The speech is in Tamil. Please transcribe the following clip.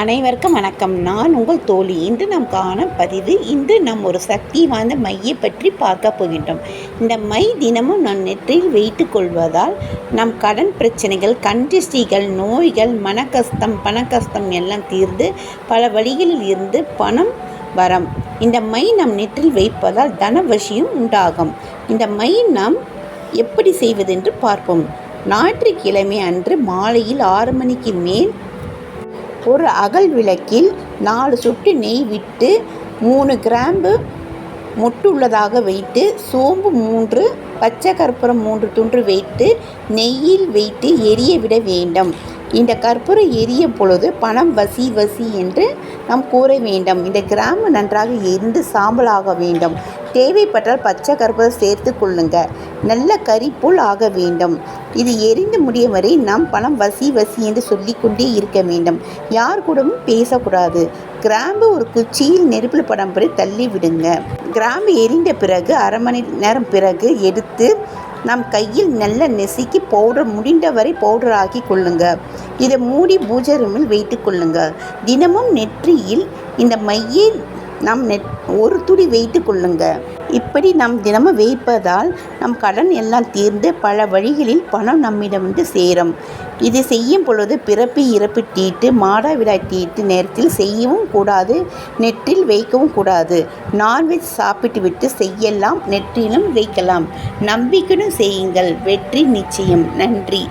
அனைவருக்கும் வணக்கம். நான் உங்கள் தோழி. இன்று நாம் காண பதிவு. இன்று நாம் ஒரு சக்தி வாய்ந்த மையை பற்றி பார்க்க போகின்றோம். இந்த மை தினமும் நம் நெற்றியில் வைத்து கொள்வதால் நம் கடன் பிரச்சனைகள், கண்டிஸ்டிகள், நோய்கள், மனக்கஷ்டம், பணக்கஷ்டம் எல்லாம் தீர்ந்து பல வழிகளில் இருந்து பணம் வரம். இந்த மை நம் நெற்றில் வைப்பதால் தனவசியம் உண்டாகும். இந்த மை நாம் எப்படி செய்வதென்று பார்ப்போம். ஞாயிற்றுக்கிழமை அன்று மாலையில் 6 மணிக்கு மேல் ஒரு அகல் விளக்கில் 4 சொட்டு நெய் விட்டு 3 கிராம்பு மொட்டு உள்ளதாக வைத்து, சோம்பு 3, பச்சை கற்பூரம் 3 துண்டு வைத்து நெய்யில் வைத்து எரிய விட வேண்டும். இந்த கற்பூரம் எரியும் பொழுது பணம் வசி வசி என்று நாம் கூற வேண்டும். இந்த கிராம்பு நன்றாக எரிந்து சாம்பலாக வேண்டும். தேவைப்பட்டால் பச்சை கற்பூரம் சேர்த்து கொள்ளுங்க. நல்ல கரிப்புல் ஆக வேண்டும். இது எரிந்து முடியும் வரை நாம் பணம் வசி வசி என்று சொல்லிக்கொண்டே இருக்க வேண்டும். யார் கூடவும் பேசக்கூடாது. கிராம்பு ஒரு குச்சியில் நெருப்பில் படும்படி தள்ளி விடுங்க. கிராம்பு எரிந்த பிறகு 1/2 மணி நேரம் பிறகு எடுத்து நம் கையில் நல்ல நெசுக்கி பவுடர் முடிந்த வரை பவுடர் ஆக்கி கொள்ளுங்க. இதை மூடி பூஜை ரூமில் வைத்து கொள்ளுங்க. தினமும் நெற்றியில் இந்த மையை நாம் ஒரு துளி வைத்து கொள்ளுங்க. இப்படி நாம் தினமும் வைப்பதால் நம் கடன் எல்லாம் தீர்ந்து பல வழிகளில் பணம் நம்மிடம் சேரும். இது செய்யும் பொழுது பிறப்பு இறப்பு தீட்டு, மாதவிடாய் தீட்டு நேரத்தில் செய்யவும் கூடாது, நெற்றில் வைக்கவும் கூடாது. நான்வெஜ் சாப்பிட்டு விட்டு செய்யலாம், நெற்றிலும் வைக்கலாம். நம்பிக்கையுடன் செய்யுங்கள். வெற்றி நிச்சயம். நன்றி.